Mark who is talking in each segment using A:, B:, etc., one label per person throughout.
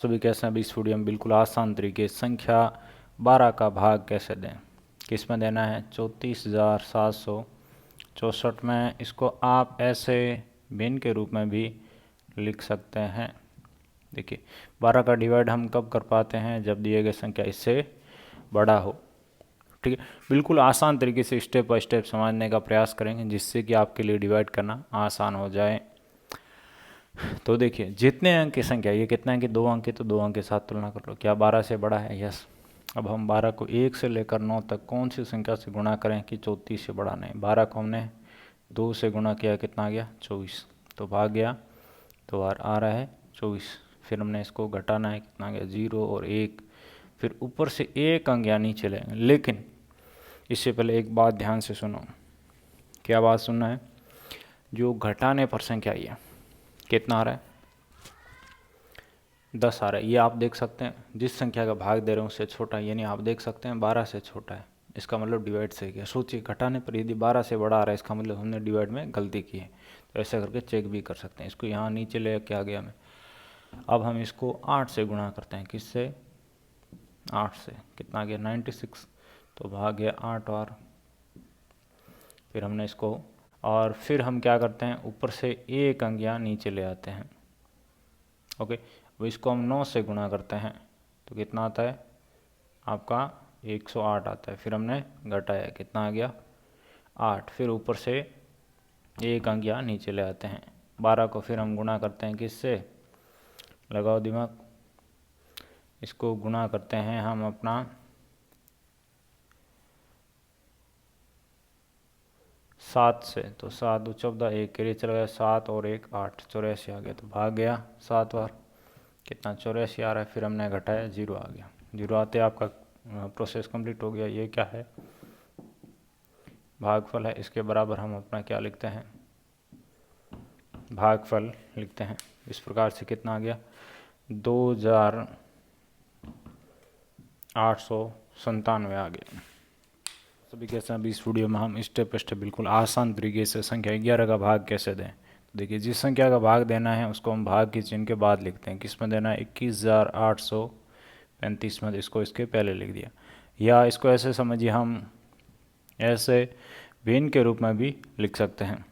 A: सभी कैसे हैं। अभी इस वीडियो में बिल्कुल आसान तरीके संख्या 12 का भाग कैसे दें। किस में देना है? 34,764 में। इसको आप ऐसे भिन्न के रूप में भी लिख सकते हैं। देखिए 12 का डिवाइड हम कब कर पाते हैं? जब दिए गए संख्या इससे बड़ा हो। ठीक है, बिल्कुल आसान तरीके से स्टेप बाय स्टेप समझने का प्रयास करेंगे जिससे कि आपके लिए डिवाइड करना आसान हो जाए। तो देखिए जितने अंक की संख्या, ये कितना है कि 2 अंक है, तो 2 अंक के साथ तुलना कर लो। क्या 12 से बड़ा है? यस। अब हम 12 को 1 से लेकर 9 तक कौन सी संख्या से गुणा करें कि 34 से बड़ा नहीं? 12 को हमने 2 से गुणा किया, कितना आ गया? 24। तो भाग गया, तो आ रहा है 24। फिर हमने इसको घटाना है, कितना आ गया? 0 और 1। फिर ऊपर से एक अंक या नीचे लेंगे। लेकिन इससे पहले एक बात ध्यान से सुनो। क्या बात सुनना है? जो घटाने पर संख्या आई है, कितना आ रहा है? 10 आ रहा है। ये आप देख सकते हैं, जिस संख्या का भाग दे रहे हैं उससे छोटा है, यानी आप देख सकते हैं 12 से छोटा है। इसका मतलब डिवाइड से किया। सोचिए घटाने पर यदि 12 से बड़ा आ रहा है, इसका मतलब हमने डिवाइड में गलती की है। तो ऐसा करके चेक भी कर सकते हैं। इसको यहाँ नीचे ले के आ गया मैं। अब हम इसको 8 से गुणा करते हैं। किससे? 8 से। कितना आ गया? 96। तो भाग गया 8 और फिर हमने इसको, और फिर हम क्या करते हैं? ऊपर से एक अंक यहाँ नीचे ले आते हैं। ओके, अब इसको हम 9 से गुणा करते हैं तो कितना आता है आपका? 108 आता है। फिर हमने घटाया, कितना आ गया? 8। फिर ऊपर से एक अंक यहाँ नीचे ले आते हैं। 12 को फिर हम गुणा करते हैं किससे? लगाओ दिमाग। इसको गुणा करते हैं हम अपना 7 से। तो 7 दो 14, एक के लिए चला गया 7 और 1 8, 84 आ गया। तो भाग गया 7 बार, कितना? 84 आ रहा है। फिर हमने घटाया, 0 आ गया। 0 आते आपका प्रोसेस कंप्लीट हो गया। ये क्या है? भागफल है। इसके बराबर हम अपना क्या लिखते हैं? भागफल लिखते हैं। इस प्रकार से कितना आ गया? 2897 आ गया। सभी कैसे? अभी इस वीडियो में हम स्टेप बाय स्टेप बिल्कुल आसान तरीके से संख्या 11 का भाग कैसे दें। तो देखिए जिस संख्या का भाग देना है उसको हम भाग के चिन्ह के बाद लिखते हैं। किस में देना है? 21,835 में। इसको इसके पहले लिख दिया। या इसको ऐसे समझिए, हम ऐसे भिन्न के रूप में भी लिख सकते हैं।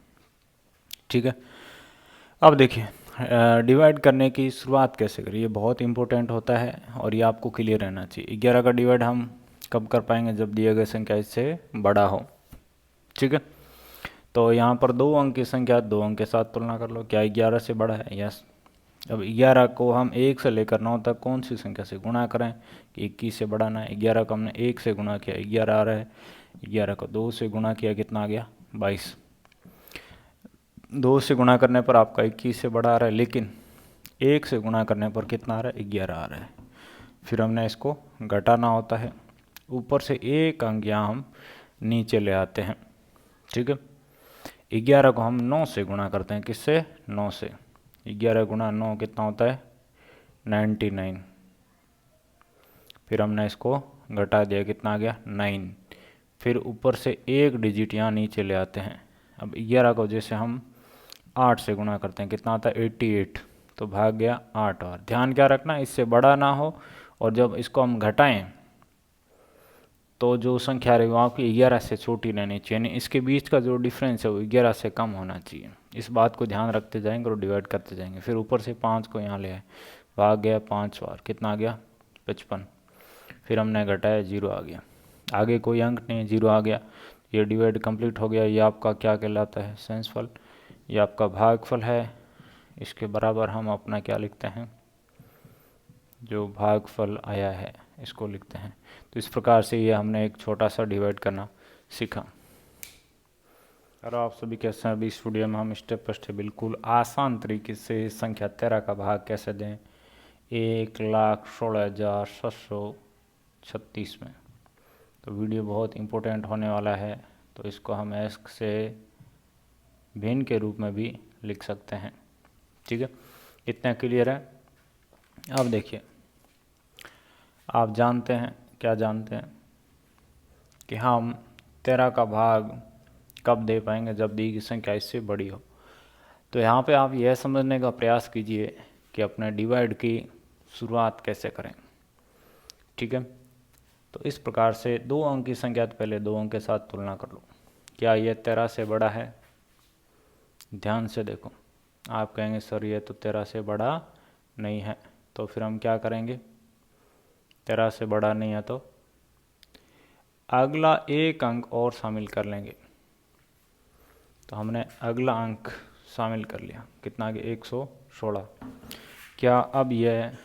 A: ठीक है, अब देखिए डिवाइड करने की शुरुआत कैसे करें, ये बहुत इंपॉर्टेंट होता है और ये आपको क्लियर रहना चाहिए। 11 का डिवाइड हम कब कर पाएंगे? जब दिए गए संख्या इससे बड़ा हो। ठीक है, तो यहाँ पर 2 अंक की संख्या 2 अंक के साथ तुलना कर लो। क्या 11 से बड़ा है? यस। अब 11 को हम 1 से लेकर 9 तक कौन सी संख्या से गुणा करें कि 21 से बढ़ाना है? 11 को हमने 1 से गुणा किया, 11 आ रहा है। 11 को 2 से गुणा किया, कितना आ गया? 22। 2 से गुणा करने पर आपका 21 से बड़ा आ रहा है, लेकिन 1 से गुणा करने पर कितना आ रहा है? 11 आ रहा है। फिर हमने इसको घटाना होता है। ऊपर से एक अंक यहाँ हम नीचे ले आते हैं। ठीक है, 11 को हम 9 से गुणा करते हैं। किससे? 9 से। 11 गुणा 9 कितना होता है? 99। फिर हमने इसको घटा दिया, कितना आ गया? 9। फिर ऊपर से एक डिजिट यहाँ नीचे ले आते हैं। अब 11 को जैसे हम 8 से गुणा करते हैं, कितना आता है? 88। तो भाग गया 8 और। ध्यान क्या रखना, इससे बड़ा ना हो, और जब इसको हम घटाएं तो जो संख्या रहेगी वो आपकी 11 से छोटी रहनी चाहिए, यानी इसके बीच का जो डिफरेंस है वो 11 से कम होना चाहिए। इस बात को ध्यान रखते जाएंगे और डिवाइड करते जाएंगे। फिर ऊपर से 5 को यहाँ ले आए, भाग गया 5 बार, कितना आ गया? 55। फिर हमने घटाया, 0 आ गया। आगे कोई अंक नहीं, 0 आ गया। ये डिवाइड कंप्लीट हो गया। ये आपका क्या कहलाता है? सेंसफल। ये आपका भागफल है। इसके बराबर हम अपना क्या लिखते हैं? जो भागफल आया है इसको लिखते हैं। तो इस प्रकार से ये हमने एक छोटा सा डिवाइड करना सीखा। और आप सभी कैसे हैं? अभी इस वीडियो में हम स्टेप बाय स्टेप बिल्कुल आसान तरीके से संख्या 13 का भाग कैसे दें 1,16,736 में। तो वीडियो बहुत इम्पोर्टेंट होने वाला है। तो इसको हम ऐसे भिन्न के रूप में भी लिख सकते हैं। ठीक है, इतना क्लियर है? अब देखिए, आप जानते हैं, क्या जानते हैं कि हम 13 का भाग कब दे पाएंगे? जब दी गई संख्या इससे बड़ी हो। तो यहाँ पे आप यह समझने का प्रयास कीजिए कि अपने डिवाइड की शुरुआत कैसे करें। ठीक है, तो इस प्रकार से 2 अंक की संख्या तो पहले 2 अंक के साथ तुलना कर लो। क्या यह 13 से बड़ा है? ध्यान से देखो। आप कहेंगे सर ये तो 13 से बड़ा नहीं है, तो फिर हम क्या करेंगे? 13 से बड़ा नहीं है तो अगला एक अंक और शामिल कर लेंगे। तो हमने अगला अंक शामिल कर लिया, कितना कि 116। क्या अब यह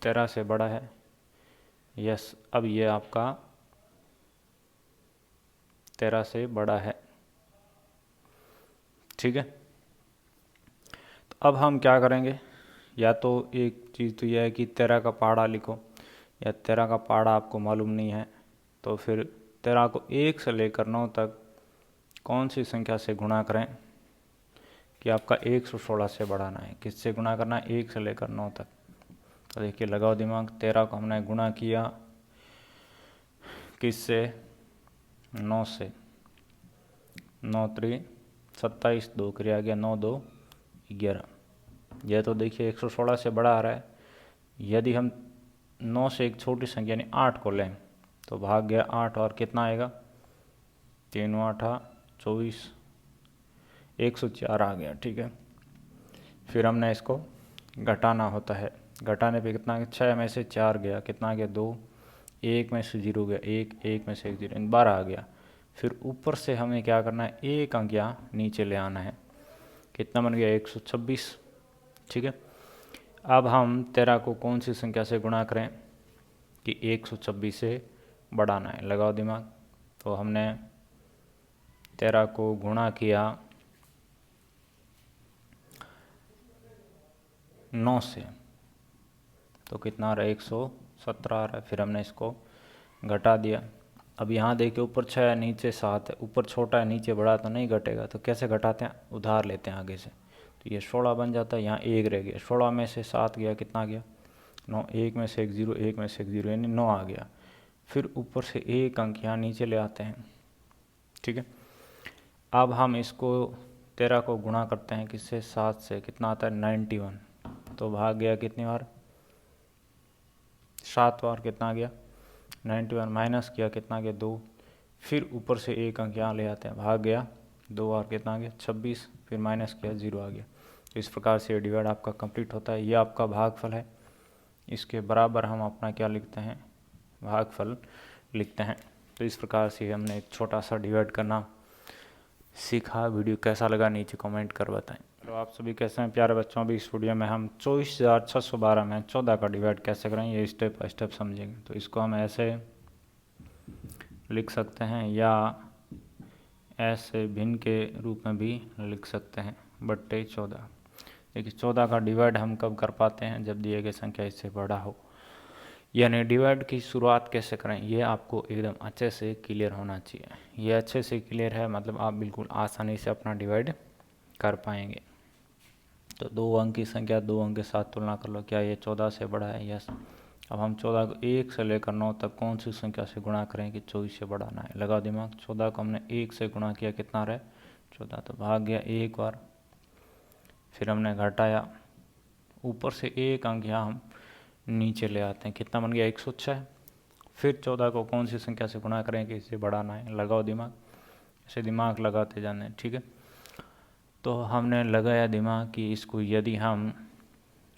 A: 13 से बड़ा है? यस, अब यह आपका 13 से बड़ा है। ठीक है, तो अब हम क्या करेंगे? या तो एक चीज़ तो यह है कि 13 का पहाड़ा लिखो, या 13 का पहाड़ा आपको मालूम नहीं है तो फिर 13 को 1 से लेकर 9 तक कौन सी संख्या से गुणा करें कि आपका 116 से बढ़ाना है? किससे गुणा करना है? 1 से लेकर 9 तक। तो देखिए, लगाओ दिमाग। 13 को हमने गुणा किया किससे? 9 से। 9 3 27, 2 क्रिया गया 9 2 11। यह तो देखिए 116 से बड़ा आ रहा है। यदि हम 9 से एक छोटी संख्या यानी 8 को लें तो भाग गया 8 और कितना आएगा? 3 8 24, 104 आ गया। ठीक है, फिर हमने इसको घटाना होता है। घटाने पे कितना? 6 में से 4 गया, कितना गया? 2, 1 में से 0 गया 1, 1 में से 1 0, 12 आ गया। फिर ऊपर से हमें क्या करना है? एक अंक यहाँ नीचे ले आना है। कितना बन गया? 126। ठीक है, अब हम 13 को कौन सी संख्या से गुणा करें कि 126 से बढ़ाना है? लगाओ दिमाग। तो हमने 13 को गुणा किया 9 से, तो कितना आ रहा है? 117 आ रहा है। फिर हमने इसको घटा दिया। अब यहाँ देखिए, ऊपर 6 है नीचे 7 है, ऊपर छोटा है नीचे बड़ा, तो नहीं घटेगा। तो कैसे घटाते हैं? उधार लेते हैं आगे से। तो ये 16 बन जाता है, यहाँ 1 रह गया। 16 में से 7 गया, कितना गया? 9, 1 में से 1 0, 1 में से 1 0 यानी 9 आ गया। फिर ऊपर से एक अंक यहाँ नीचे ले आते हैं। ठीक है, अब हम इसको 13 को गुणा करते हैं किससे? 7 से। कितना आता है? 91। तो भाग गया कितनी बार? 7 बार। कितना गया? 91। माइनस किया, कितना गया? 2। फिर ऊपर से एक अंक यहाँ ले आते हैं, भाग गया 2 बार। कितना गया? 26। फिर माइनस किया, 0 आ गया। तो इस प्रकार से डिवाइड आपका कंप्लीट होता है। ये आपका भागफल है। इसके बराबर हम अपना क्या लिखते हैं? भागफल लिखते हैं। तो इस प्रकार से हमने एक छोटा सा डिवाइड करना सीखा। वीडियो कैसा लगा नीचे कमेंट कर बताएं। तो आप सभी कैसे हैं प्यारे बच्चों? अभी इस वीडियो में हम 24,612 में 14 का डिवाइड कैसे करें ये स्टेप बाय स्टेप समझेंगे। तो इसको हम ऐसे लिख सकते हैं या ऐसे भिन्न के रूप में भी लिख सकते हैं, बट्टे 14। देखिए, 14 का डिवाइड हम कब कर पाते हैं? जब दिए गए संख्या इससे बड़ा हो। यानी डिवाइड की शुरुआत कैसे करें ये आपको एकदम अच्छे से क्लियर होना चाहिए। ये अच्छे से क्लियर है मतलब आप बिल्कुल आसानी से अपना डिवाइड कर पाएंगे। तो 2 अंक की संख्या 2 अंक के साथ तुलना कर लो। क्या ये 14 से बड़ा है? यस। अब हम 14 को 1 से लेकर 9 तक कौन सी संख्या से गुणा करें कि 24 से बढ़ाना है? लगा दिमाग। 14 को हमने 1 से गुणा किया, कितना रहे? 14। तो भाग गया 1 बार। फिर हमने घटाया, ऊपर से एक अंक यहाँ हम नीचे ले आते हैं, कितना बन गया? 106। फिर 14 को कौन सी संख्या से गुणा करें कि इसे बढ़ाना है? लगाओ दिमाग। ऐसे दिमाग लगाते जाने। ठीक है, तो हमने लगाया दिमाग कि इसको यदि हम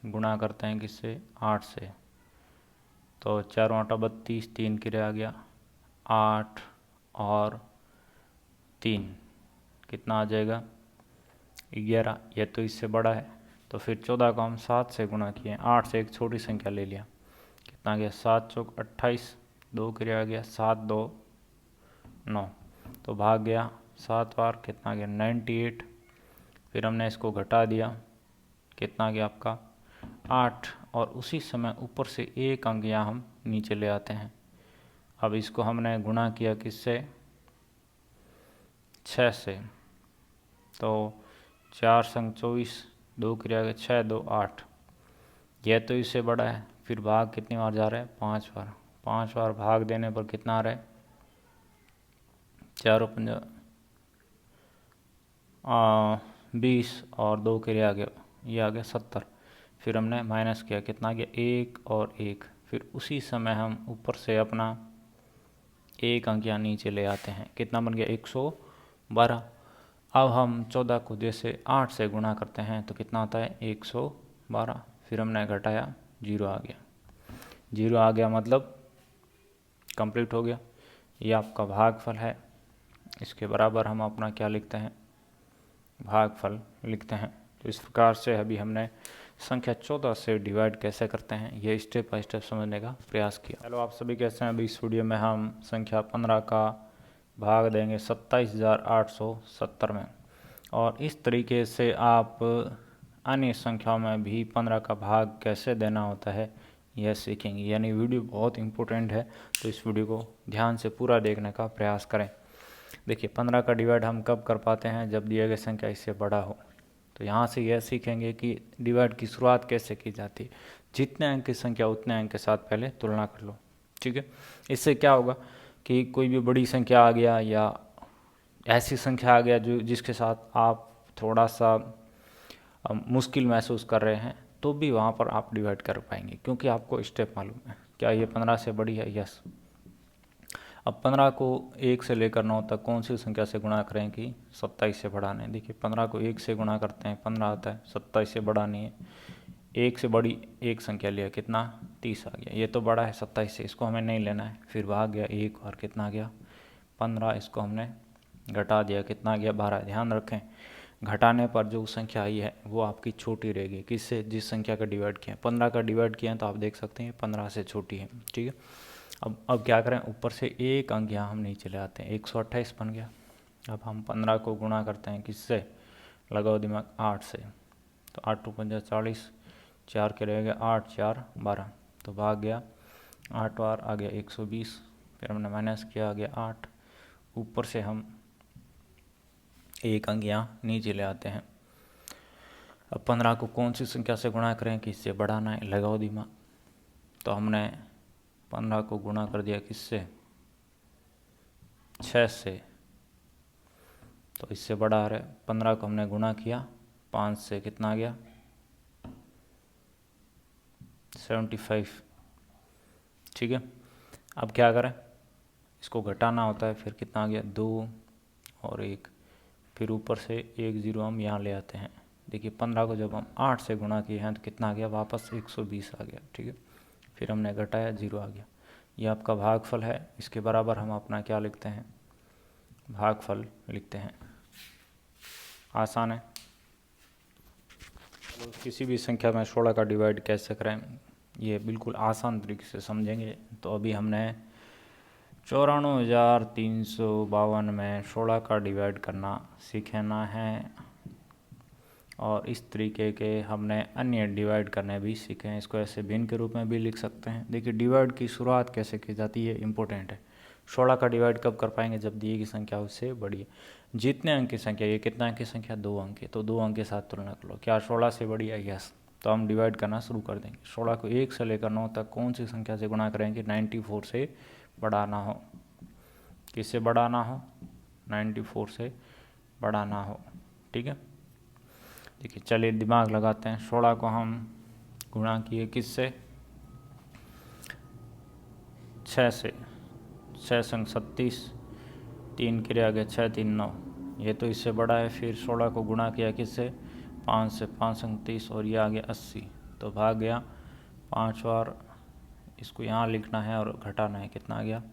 A: गुणा करते हैं किससे? 8 से, तो 4 8 32, 3 किरा आ गया 8 और 3 कितना आ जाएगा? 11। यह तो इससे बड़ा है। तो फिर 14 को हम 7 से गुणा किए, 8 से एक छोटी संख्या ले लिया, कितना गया? 7 चौक 28, 2 किरा आ गया 7 2 9। तो भाग गया 7 बार। कितना गया? 98। फिर हमने इसको घटा दिया, कितना गया आपका? 8। और उसी समय ऊपर से एक अंक यहाँ हम नीचे ले आते हैं। अब इसको हमने गुणा किया किससे? 6 से। तो 4 संग 24, 2 क्रिया गया 6 2 8। यह तो इससे बड़ा है। फिर भाग कितनी बार जा रहा है? 5 बार। 5 बार भाग देने पर कितना आ रहा है? 4 5 20 और 2 क्रिया आ गया, ये आ गया 70। फिर हमने माइनस किया, कितना गया 1 और 1। फिर उसी समय हम ऊपर से अपना एक अंक यहाँ नीचे ले आते हैं, कितना बन गया 112। अब हम 14 को जैसे 8 से गुणा करते हैं तो कितना आता है 112। फिर हमने घटाया, 0 आ गया। 0 आ गया मतलब कंप्लीट हो गया। ये आपका भागफल है। इसके बराबर हम अपना क्या लिखते हैं, भागफल लिखते हैं। तो इस प्रकार से अभी हमने संख्या 14 से डिवाइड कैसे करते हैं ये स्टेप बाय स्टेप समझने का प्रयास किया। हेलो, आप सभी कैसे हैं। अभी इस वीडियो में हम संख्या 15 का भाग देंगे 27,870 में, और इस तरीके से आप अन्य संख्याओं में भी 15 का भाग कैसे देना होता है यह सीखेंगे। यानी वीडियो बहुत इम्पोर्टेंट है, तो इस वीडियो को ध्यान से पूरा देखने का प्रयास करें। देखिए, 15 का डिवाइड हम कब कर पाते हैं, जब दिया गया संख्या इससे बड़ा हो। तो यहाँ से यह सीखेंगे कि डिवाइड की शुरुआत कैसे की जाती है। जितने अंक की संख्या उतने अंक के साथ पहले तुलना कर लो, ठीक है। इससे क्या होगा कि कोई भी बड़ी संख्या आ गया या ऐसी संख्या आ गया जो जिसके साथ आप थोड़ा सा मुश्किल महसूस कर रहे हैं, तो भी वहाँ पर आप डिवाइड कर पाएंगे, क्योंकि आपको स्टेप मालूम है। क्या ये 15 से बड़ी है? यस। अब 15 को 1 से लेकर 9 तक कौन सी संख्या से गुणा करें कि 27 से बड़ा नहीं। देखिए, 15 को 1 से गुणा करते हैं 15 आता है, 27 से बड़ा नहीं है। 1 से बड़ी एक संख्या लिया, कितना 30 आ गया। ये तो बड़ा है 27 से, इसको हमें नहीं लेना है। फिर भाग गया 1 और कितना गया 15। इसको हमने घटा दिया, कितना गया 12। ध्यान रखें, घटाने पर जो संख्या आई है वो आपकी छोटी रहेगी किससे, जिस संख्या का डिवाइड किया। 15 का डिवाइड किया तो आप देख सकते हैं 15 से छोटी है, ठीक है। अब क्या करें, ऊपर से एक अंक यहाँ हम नीचे ले आते हैं, 128 बन गया। अब हम 15 को गुणा करते हैं किससे, लगाओ दिमाग, 8 से। तो 8 × 5 = 40, 4 के रहेगा 8, 4 12। तो भाग गया 8 बार, आ गया 120। फिर हमने माइनस किया, आ गया 8। ऊपर से हम एक अंक यहाँ नीचे ले आते हैं। अब 15 को कौन सी संख्या से गुणा करें कि इससे बढ़ाना है, लगाओ दिमाग। तो हमने 15 को गुणा कर दिया किससे, 6 से। तो इससे बड़ा आ रहा है। 15 को हमने गुणा किया 5 से, कितना आ गया 75, ठीक है। अब क्या करें, इसको घटाना होता है। फिर कितना आ गया 2 और 1। फिर ऊपर से 1 0 हम यहाँ ले आते हैं। देखिए, 15 को जब हम 8 से गुणा किए हैं तो कितना आ गया, वापस 120 आ गया, ठीक है। फिर हमने घटाया, 0 आ गया। ये आपका भागफल है। इसके बराबर हम अपना क्या लिखते हैं, भागफल लिखते हैं। आसान है। तो किसी भी संख्या में 16 का डिवाइड कैसे करें ये बिल्कुल आसान तरीके से समझेंगे। तो अभी हमने 94,352 में 16 का डिवाइड करना सीखना है, और इस तरीके के हमने अन्य डिवाइड करने भी सीखे हैं। इसको ऐसे भिन्न के रूप में भी लिख सकते हैं। देखिए, डिवाइड की शुरुआत कैसे की जाती है इम्पोर्टेंट है। 16 का डिवाइड कब कर पाएंगे, जब दिए की संख्या उससे बड़ी है। जितने अंक की संख्या, ये कितना अंक की संख्या 2 अंक है, तो 2 अंक के साथ तुलना कर लो। क्या 16 से बड़ी है? यस। तो हम डिवाइड करना शुरू कर देंगे। 16 को 1 से लेकर 9 तक कौन सी संख्या से गुणा करेंगे, 94 से बड़ा ना हो। किससे बड़ा ना हो, 94 से बड़ा ना हो, ठीक है। देखिए, चलिए दिमाग लगाते हैं। 16 को हम गुणा किए किससे, 6 से। 6 संग 36, 3 के लिए आ गया 6 3 9, ये तो इससे बड़ा है। फिर 16 को गुणा किया किससे, 5 से। 5 संग 30 और ये आ गया 80। तो भाग गया 5 बार। इसको यहाँ लिखना है और घटाना है, कितना आ गया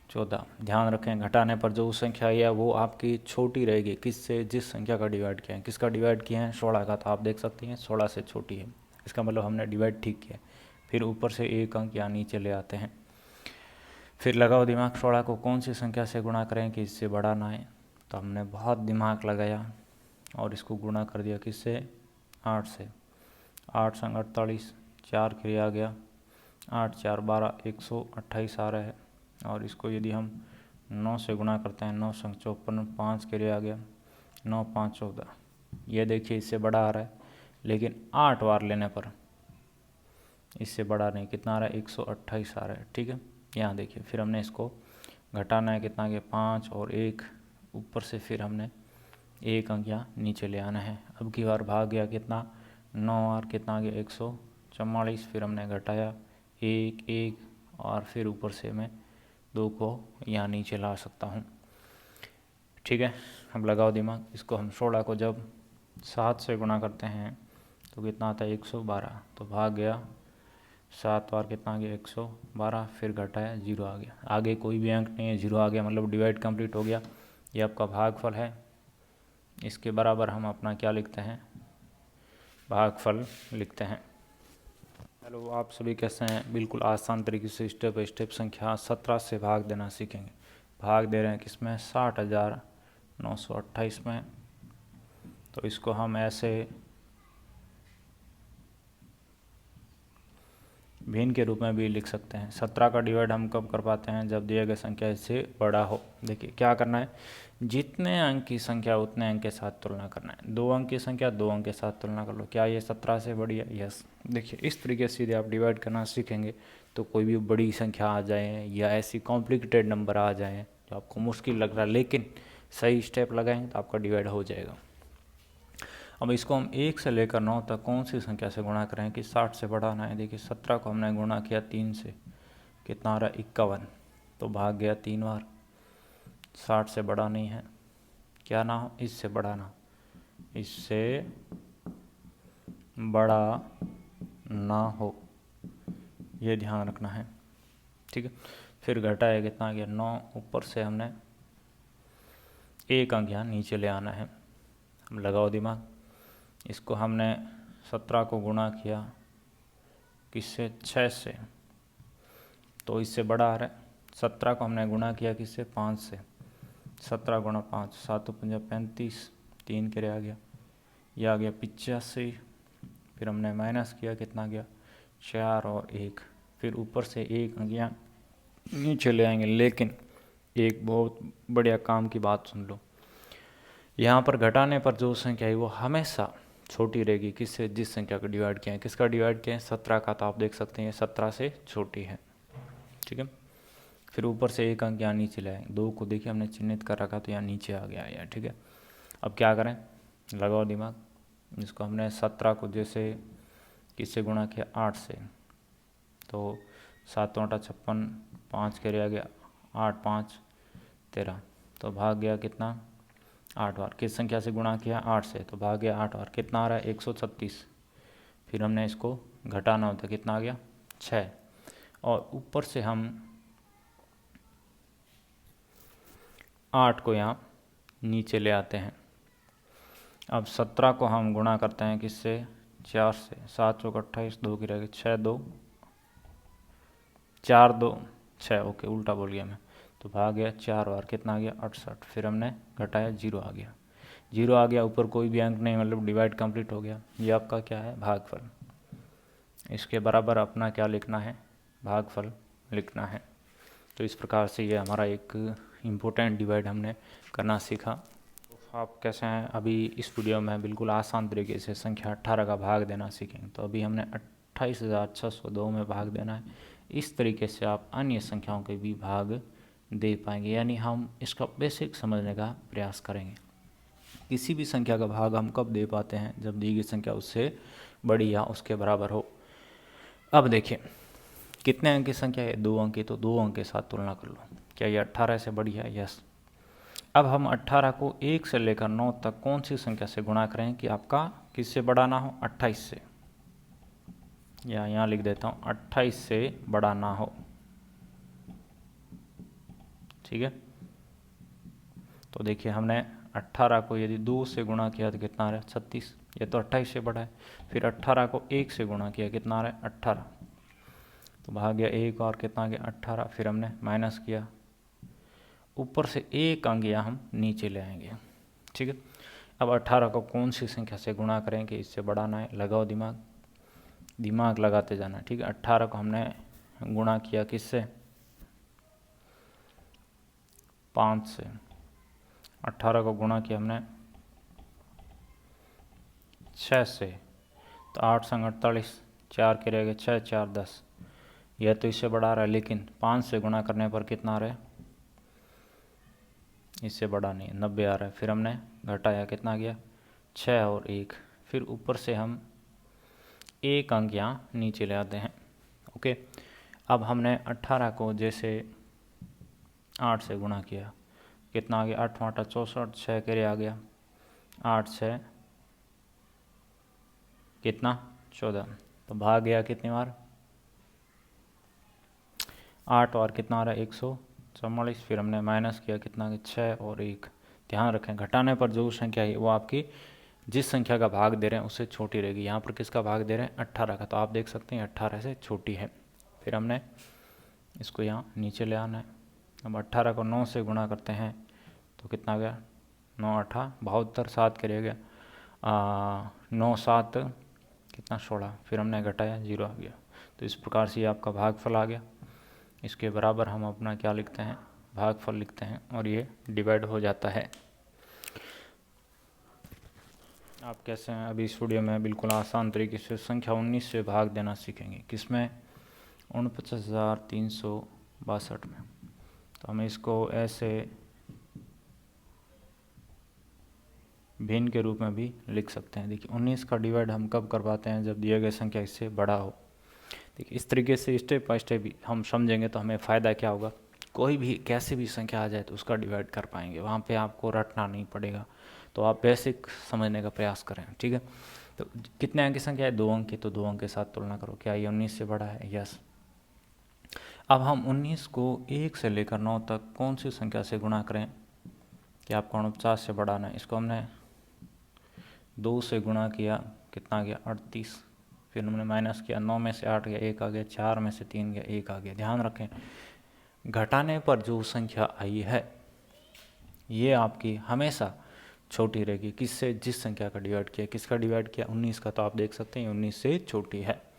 A: 14। ध्यान रखें, घटाने पर जो संख्या आई है वो आपकी छोटी रहेगी किससे, जिस संख्या का डिवाइड किया है। किसका डिवाइड किया है, 16 का। तो आप देख सकते हैं 16 से छोटी है, इसका मतलब हमने डिवाइड ठीक किया। फिर ऊपर से एक अंक यहाँ नीचे ले आते हैं। फिर लगाओ दिमाग, 16 को कौन सी संख्या से गुणा करें कि इससे बड़ा ना आए। तो हमने बहुत दिमाग लगाया और इसको गुणा कर दिया किससे, 8 से। 8 संग 48, 4 के लिए आ गया 8 4 12, 128 आ रहा है। और इसको यदि हम 9 से गुणा करते हैं, 9 संग 54, 5 के लिए आ गया 9 5 14। ये देखिए, इससे बड़ा आ रहा है, लेकिन 8 बार लेने पर इससे बड़ा नहीं। कितना आ रहा है, 128 आ रहा है, ठीक है। यहाँ देखिए, फिर हमने इसको घटाना है, कितना गया 5 और 1। ऊपर से फिर हमने एक अंक यहाँ नीचे ले आना है। अब की बार भाग गया कितना, 9 और कितना आ गया 144, फिर हमने घटाया 1 1 और फिर ऊपर से मैं 2 को यहाँ नीचे ला सकता हूँ। ठीक है, अब लगाओ दिमाग। इसको हम 16 को जब 7 से गुणा करते हैं तो कितना आता है 112, तो भाग गया 7 बार कितना आ गया 112, फिर घटाया 0 आ गया। आगे कोई भी अंक नहीं है, 0 आ गया मतलब डिवाइड कंप्लीट हो गया। ये आपका भागफल है। इसके बराबर हम अपना क्या लिखते हैं, भागफल लिखते हैं। हेलो, आप सभी कैसे हैं? बिल्कुल आसान तरीके से स्टेप बाई स्टेप संख्या 17 से भाग देना सीखेंगे। भाग दे रहे हैं किसमें, 60,928 में। तो इसको हम ऐसे भिन्न के रूप में भी लिख सकते हैं। 17 का डिवाइड हम कब कर पाते हैं, जब दिए गए संख्या इससे बड़ा हो। देखिए क्या करना है, जितने अंक की संख्या उतने अंक के साथ तुलना करना है। 2 अंक की संख्या 2 अंक के साथ तुलना कर लो। क्या ये 17 से बड़ी है? यस। देखिए इस तरीके से यदि आप डिवाइड करना सीखेंगे तो कोई भी बड़ी संख्या आ जाए या ऐसी कॉम्प्लिकेटेड नंबर आ जाए जो आपको मुश्किल लग रहा है, लेकिन सही स्टेप लगाएंगे तो आपका डिवाइड हो जाएगा। अब इसको हम 1 से लेकर 9 तक कौन सी संख्या से गुणा करें कि 60 से बढ़ाना है। देखिए 17 को हमने गुणा किया 3 से, कितना आ रहा है 51, तो भाग गया 3 बार। 60 से बड़ा नहीं है, क्या ना हो, इससे बड़ा ना, इससे बड़ा ना हो, ये ध्यान रखना है। ठीक है, फिर घटाया कितना आ गया 9, ऊपर से हमने एक अंक यहाँ नीचे ले आना है। हम लगाओ दिमाग। इसको हमने 17 को गुणा किया किससे, 6 से, तो इससे बड़ा आ रहा है। 17 को हमने गुणा किया किससे, 5 से। 17 गुणा 5, 7 पंजा 35, 3 के आ गया, यह आ गया 85। फिर हमने माइनस किया, कितना गया 4 और 1, फिर ऊपर से एक अंक यहाँ नीचे ले आएंगे। लेकिन एक बहुत बढ़िया काम की बात सुन लो, यहाँ पर घटाने पर जो संख्या है वो हमेशा छोटी रहेगी किससे, जिस संख्या को डिवाइड किया है। किसका डिवाइड किया है, 17 का, तो आप देख सकते हैं ये 17 से छोटी है। ठीक है, फिर ऊपर से एक अंक यहाँ नीचे लाए, 2 को देखिए हमने चिन्हित कर रखा तो यहाँ नीचे आ गया यार। ठीक है, अब क्या करें, लगाओ दिमाग। इसको हमने 17 को जैसे किससे गुणा किया, 8 से, तो 7 8 56, 5 के रह गया 8 5 13, तो भाग गया कितना 8 बार। किस संख्या से गुणा किया, 8 से, तो भाग गया 8 बार। कितना आ रहा है 136। फिर हमने इसको घटाना होता, कितना आ गया 6, और ऊपर से हम 8 को यहाँ नीचे ले आते हैं। अब 17 को हम गुणा करते हैं किससे, 4 से। 7 चौक 28, 2 की रहेगी 6 2 4 2 6, ओके उल्टा बोल गया मैं, तो भाग गया 4 बार। कितना आ गया 68। फिर हमने घटाया 0 आ गया, 0 आ गया, ऊपर कोई भी अंक नहीं, मतलब डिवाइड कंप्लीट हो गया। ये आपका क्या है, भागफल। इसके बराबर अपना क्या लिखना है, भागफल लिखना है। तो इस प्रकार से ये हमारा एक इम्पोर्टेंट डिवाइड हमने करना सीखा। आप कैसे हैं? अभी इस वीडियो में बिल्कुल आसान तरीके से संख्या 18 का भाग देना सीखेंगे। तो अभी हमने 28,602 में भाग देना है। इस तरीके से आप अन्य संख्याओं के भी भाग दे पाएंगे, यानी हम इसका बेसिक समझने का प्रयास करेंगे। किसी भी संख्या का भाग हम कब दे पाते हैं, जब दी गई संख्या उससे बड़ी या उसके बराबर हो। अब देखिए कितने अंक की संख्या है, 2 अंक की, तो 2 अंक के साथ तुलना कर लो। क्या ये 18 से बड़ी है? यस। अब हम 18 को 1 से लेकर 9 तक कौन सी संख्या से गुणा करें कि आपका किससे बड़ा ना हो, 28 से, या यहाँ लिख देता हूँ 28 से बड़ा ना हो। ठीक है, तो देखिए हमने 18 को यदि 2 से गुणा किया तो कितना आ रहा है 36, ये तो 28 से बड़ा है। फिर 18 को 1 से गुणा किया, कितना आ रहा है 18, तो भाग गया 1 और कितना आ गया 18। फिर हमने माइनस किया, ऊपर से एक अंक यहाँ हम नीचे ले आएंगे। ठीक है, अब 18 को कौन सी संख्या से गुणा करें कि इससे बड़ा ना है, लगाओ दिमाग, दिमाग लगाते जाना। ठीक है, 18 को हमने गुणा किया किससे, 5 से। 18 को गुणा किया हमने 6 से, तो 8 संग 48, 4 के रह गए 6 4 10, यह तो इससे बड़ा आ रहा है। लेकिन 5 से गुणा करने पर कितना आ रहा है, इससे बड़ा नहीं, 90 आ रहा है। फिर हमने घटाया, कितना गया 6 और 1, फिर ऊपर से हम एक अंक यहाँ नीचे ले आते हैं। ओके, अब हमने 18 को जैसे 8 से गुणा किया, कितना आ गया, 8 8 64, 6 के आ गया, 8 से कितना 14, तो भाग गया कितनी बार, 8 और कितना आ रहा है 144, फिर हमने माइनस किया कितना 6 और 1। ध्यान रखें घटाने पर जो संख्या है वो आपकी जिस संख्या का भाग दे रहे हैं उससे छोटी रहेगी। यहाँ पर किसका भाग दे रहे हैं 18 का, तो आप देख सकते हैं 18 से छोटी है। फिर हमने इसको यहाँ नीचे ले आना है। अब 18 को 9 से गुणा करते हैं तो कितना गया, 9 8 72, 7 के रह गया, 9 7 कितना 16, फिर हमने घटाया 0 आ गया। तो इस प्रकार से ये आपका भागफल आ गया। इसके बराबर हम अपना क्या लिखते हैं, भागफल लिखते हैं और ये डिवाइड हो जाता है। आप कैसे हैं, अभी इस वीडियो में बिल्कुल आसान तरीके से संख्या 19 से भाग देना सीखेंगे। किसमें, 49,362 में। तो हम इसको ऐसे भिन्न के रूप में भी लिख सकते हैं। देखिए 19 का डिवाइड हम कब कर पाते हैं, जब दिया गया संख्या इससे बड़ा हो। देखिए इस तरीके से स्टेप बाय स्टेप हम समझेंगे तो हमें फ़ायदा क्या होगा, कोई भी कैसी भी संख्या आ जाए तो उसका डिवाइड कर पाएंगे, वहाँ पे आपको रटना नहीं पड़ेगा। तो आप बेसिक समझने का प्रयास करें, ठीक है। तो कितने अंक की संख्या है, 2 अंक की, तो 2 अंक के साथ तुलना करो, क्या ये 19 से बड़ा है, यस। अब हम 19 को 1 से लेकर 9 तक कौन सी संख्या से गुणा करें कि आपको 49 से बढ़ाना है। इसको हमने 2 से गुणा किया, कितना गया 38, फिर हमने माइनस किया, 9 में से 8 गया 1 आ गया, 4 में से 3 गया 1 आ गया। ध्यान रखें घटाने पर जो संख्या आई है ये आपकी हमेशा छोटी रहेगी किससे, जिस संख्या का डिवाइड किया। किसका डिवाइड किया, 19 का, तो आप देख सकते हैं 19 से छोटी है।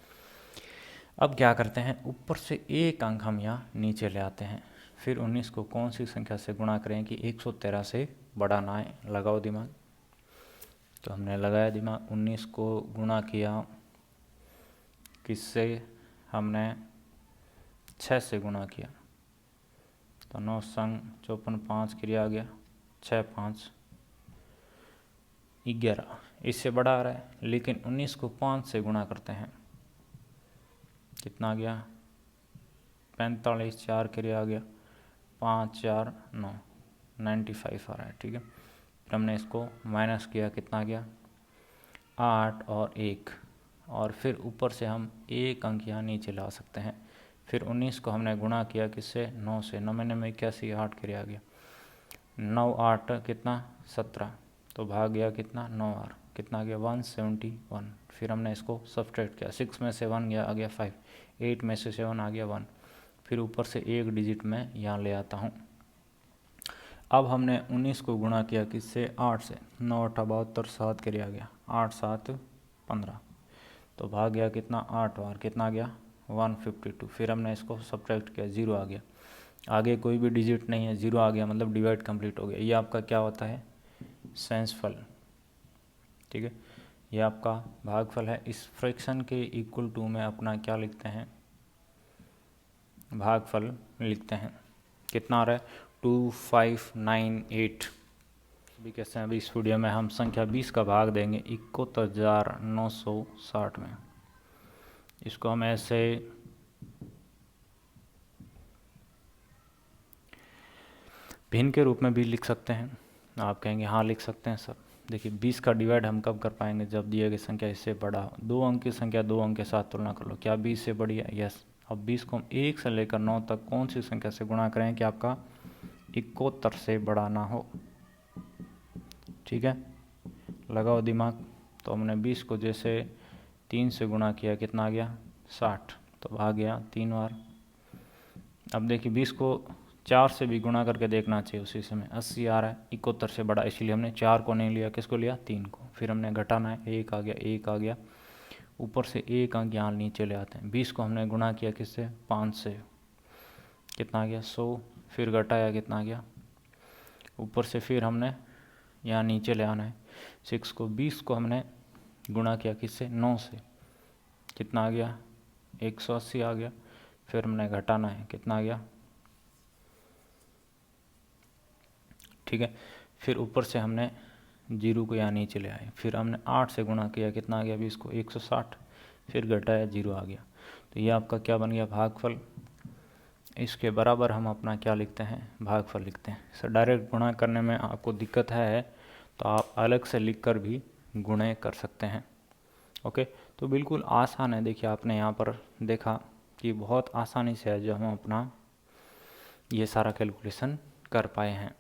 A: अब क्या करते हैं, ऊपर से एक अंक हम यहाँ नीचे ले आते हैं। फिर 19 को कौन सी संख्या से गुणा करें कि 113 से बड़ा ना आए, लगाओ दिमाग। तो हमने लगाया दिमाग, 19 को गुणा किया किससे, हमने 6 से गुणा किया, तो 9 संग 54 5 क्रिया आ गया, 6 5 11, इससे बड़ा आ रहा है। लेकिन 19 को 5 से गुणा करते हैं, कितना आ गया 45, 4 क्रिया आ गया, 5 4 9 95 आ रहा है, ठीक है। फिर हमने इसको माइनस किया, कितना गया 8 और 1, और फिर ऊपर से हम एक अंक यहाँ नीचे ला सकते हैं। फिर 19 को हमने गुणा किया किससे, 9 से, 9 में 81, 8 क्रिया आ गया, 9 8 कितना 17, तो भाग गया कितना 9 और कितना आ गया 171। फिर हमने इसको सब्सट्रैक्ट किया, 6 में से 1 गया आ गया 5, 8 में से 7 आ गया 1, फिर ऊपर से एक डिजिट में यहाँ ले आता हूँ। अब हमने 19 को गुणा किया किससे, 8 से, 9 8 72, 7 के लिए आ गया, 8 7 15, तो भाग गया कितना 8 और कितना गया 152। फिर हमने इसको सब्ट्रैक्ट किया, 0 आ गया, आगे कोई भी डिजिट नहीं है, 0 आ गया मतलब डिवाइड कंप्लीट हो गया। ये आपका क्या होता है, सेंसफल, ठीक है। ये आपका भागफल है। इस फ्रैक्शन के इक्वल टू में अपना क्या लिखते हैं, भागफल लिखते हैं। कितना आ रहा है 2598। अभी कैसे हैं, अभी इस वीडियो में हम संख्या 20 का भाग देंगे 71,960 में। इसको हम ऐसे भिन्न के रूप में भी लिख सकते हैं। आप कहेंगे हाँ लिख सकते हैं सर। देखिए 20 का डिवाइड हम कब कर पाएंगे, जब दिए गई संख्या इससे बड़ा हो। 2 अंक की संख्या 2 अंक के साथ तुलना कर लो, क्या 20 से बड़ी है, यस। अब 20 को हम 1 से लेकर 9 तक कौन सी संख्या से गुणा करें कि आपका 71 से बड़ा ना हो, ठीक है। लगाओ दिमाग। तो हमने 20 को जैसे 3 से गुणा किया, कितना आ गया 60, तो आ गया 3 बार। अब देखिए 20 को 4 से भी गुणा करके देखना चाहिए, उसी समय 80 आ रहा है, 71 से बड़ा, इसलिए हमने 4 को नहीं लिया, किसको लिया 3 को। फिर हमने घटाना है, 1 आ गया 1 आ गया, ऊपर से एक अंक यहाँ नीचे ले आते हैं। 20 को हमने गुणा किया किससे, 5 से, कितना आ गया 100, फिर घटाया कितना आ गया, ऊपर से फिर हमने यहाँ नीचे ले आना है 6 को। 20 को हमने गुणा किया किससे, 9 से, कितना आ गया 180 आ गया, फिर हमने घटाना है, कितना आ गया, ठीक है। फिर ऊपर से हमने 0 को यहाँ नीचे ले आए, फिर हमने 8 से गुणा किया, कितना आ गया 20 को 160, फिर घटाया 0 आ गया। तो ये आपका क्या बन गया, भागफल। इसके बराबर हम अपना क्या लिखते हैं, भागफल लिखते हैं। सर डायरेक्ट गुणा करने में आपको दिक्कत है तो आप अलग से लिखकर भी गुणे कर सकते हैं। ओके, तो बिल्कुल आसान है। देखिए आपने यहाँ पर देखा कि बहुत आसानी से है जो हम अपना ये सारा कैलकुलेशन कर पाए हैं।